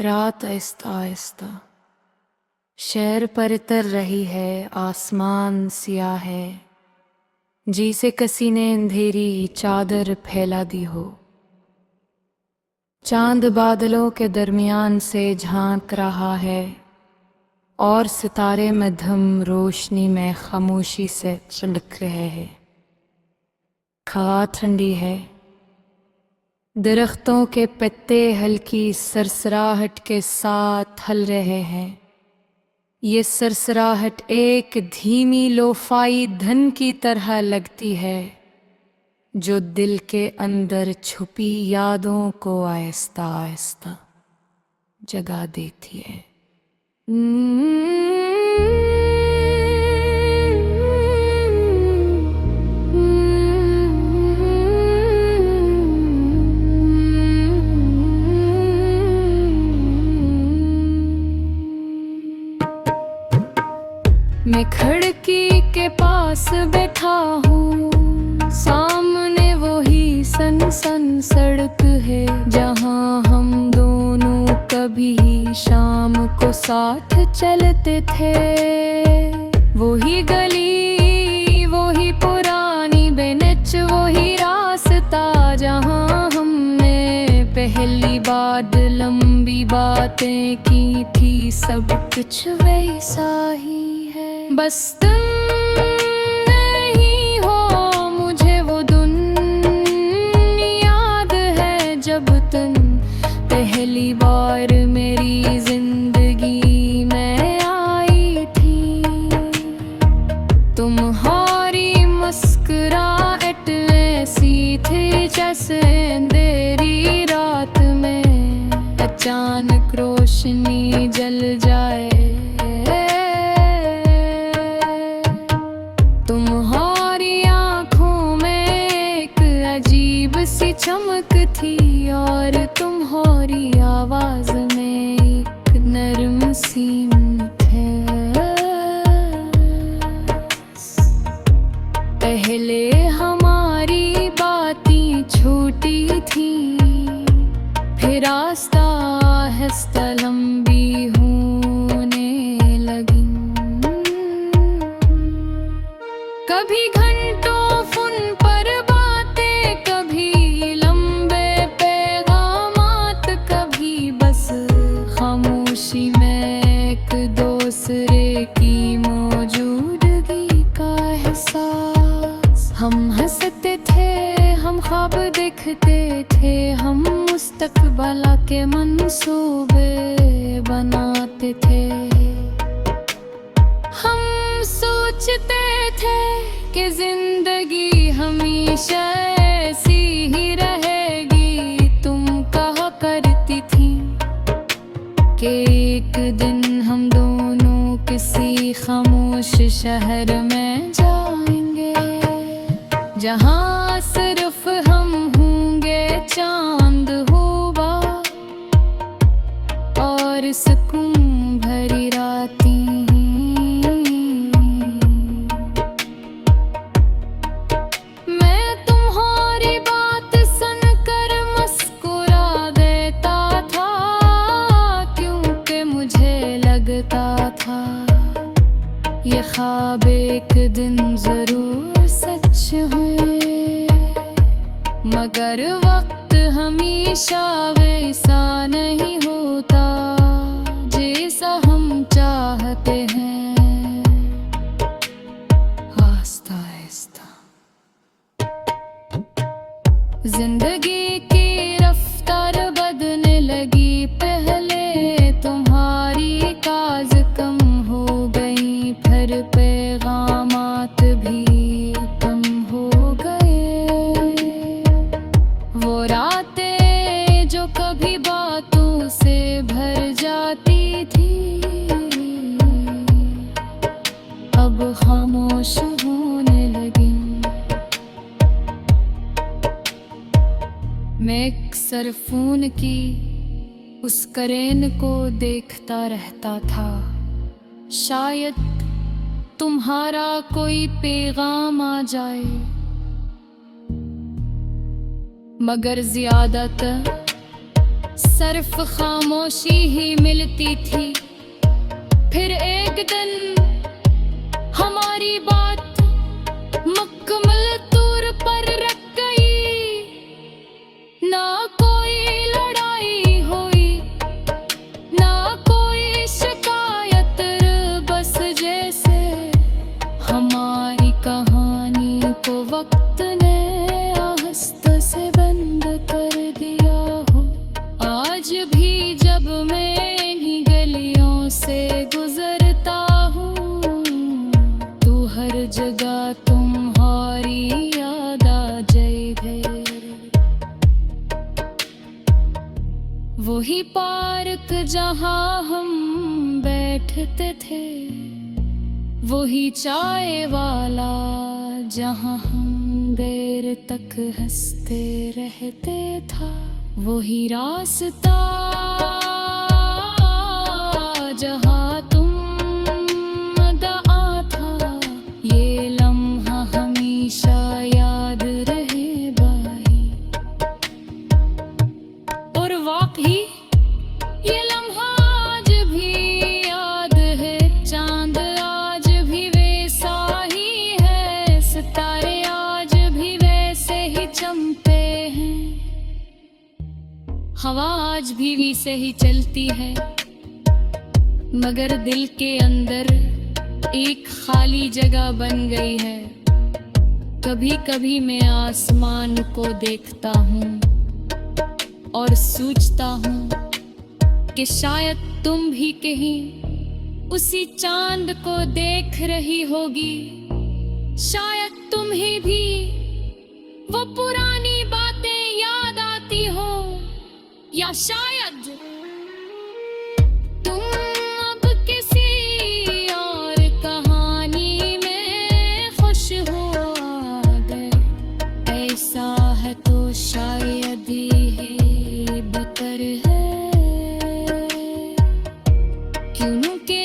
रात आहिस्ता आहिस्ता शहर पर तर रही है, आसमान सिया है, जिसे किसी ने अंधेरी चादर फैला दी हो। चांद बादलों के दरमियान से झांक रहा है और सितारे मध्यम रोशनी में खामोशी से चमक रहे हैं। हवा ठंडी है, दरख्तों के पत्ते हल्की सरसराहट के साथ हल रहे हैं। ये सरसराहट एक धीमी लोफाई धन की तरह लगती है, जो दिल के अंदर छुपी यादों को आहिस्ता आहिस्ता जगा देती है। मैं खिड़की के पास बैठा हूँ, सामने वही सनसन सड़क है जहाँ हम दोनों कभी शाम को साथ चलते थे। वही गली, वही पुरानी बेंच, वही रास्ता जहाँ हमने पहली बार लंबी बातें की थी। सब कुछ वैसा ही है, बस तुम नहीं हो। मुझे वो दिन याद है जब तुम पहली बार मेरी जिंदगी में आई थी। तुम्हारी मुस्कुराहट ऐसी थी जैसे अंधेरी रात में अचानक रोशनी जल जाए। तुम्हारी आंखों में एक अजीब सी चमक थी और तुम्हारी आवाज में एक नरम सी मिठास। पहले हमारी बातें छोटी थी, फिर रास्ता आहिस्ता लंबी होने लगी। कभी घंटों फोन पर बातें, कभी लंबे पैगामात, कभी बस खामोशी में एक दूसरे की मौजूदगी का एहसास। हम हंसते थे, हम ख्वाब देखते थे, हम मुस्तकबिल के मंसूबे बनाते थे। हम सोचते थे कि जिंदगी हमेशा ऐसी ही रहेगी। तुम कहा करती थी कि एक दिन हम दोनों किसी खामोश शहर में जाएंगे, जहाँ सिर्फ हम होंगे, चांद होगा और सुकून भरी रातें। ये ख्वाब एक दिन जरूर सच हुए, मगर वक्त हमेशा वैसा नहीं होता जैसा हम चाहते हैं। आहिस्ता आहिस्ता जिंदगी की रफ्तार बदलने लगी। पहले तुम्हारी काज कम हो गई, फिर पैगामात भी कम हो गए। वो रातें जो कभी बातों से भर जाती थी, अब खामोश होने लगी। मैं अक्सर फोन की उस करेन को देखता रहता था, शायद तुम्हारा कोई पैगाम आ जाए। मगर ज्यादातर सिर्फ खामोशी ही मिलती थी। फिर एक दिन हमारी बात मुकम्मल तौर पर रख गई। ना कोई लड़ाई हुई, ना कोई शिकायत, बस जैसे हमारी कहानी को वक्त ने आहिस्ता से बंद कर दिया हो। आज भी जब मैं इन्हीं गलियों से गुजरता हूँ, तो हर जगह तुम्हारी याद आ जाए। वही पार्क जहाँ हम बैठते थे, वही चाय वाला जहाँ हम देर तक हंसते रहते था, वही रास्ता जहाँ तुम अदा था। ये लम्हा हमेशा याद रहे भाई। और वाकई ये लम्हा आज भी याद है। चांद आज भी वैसा ही है, सितारे आज भी वैसे ही चमकते हैं, हवा आज भी वैसे ही चलती है। मगर दिल के अंदर एक खाली जगह बन गई है। कभी कभी मैं आसमान को देखता हूँ और सोचता हूँ कि शायद तुम भी कहीं उसी चांद को देख रही होगी। शायद तुम्हें भी वो पुरानी बातें याद आती हो, या शायद तुम अब किसी और कहानी में खुश हो गए। ऐसा है तो शायद ये बेहतर है, क्योंकि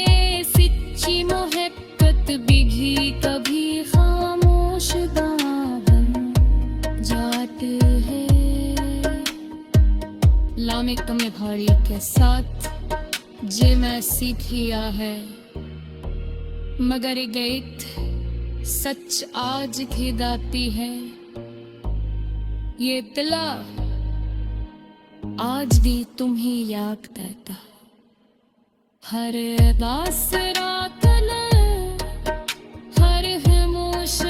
सच्ची मोहब्बत बिघी कभी खामोश बन जाती है। लामिक तुम्हें भारी के साथ जे मैं सीखिया है, मगर गईत सच आज खिदाती है। ये दिला आज भी तुम्हें याद करता, हर दास रात हर खामोश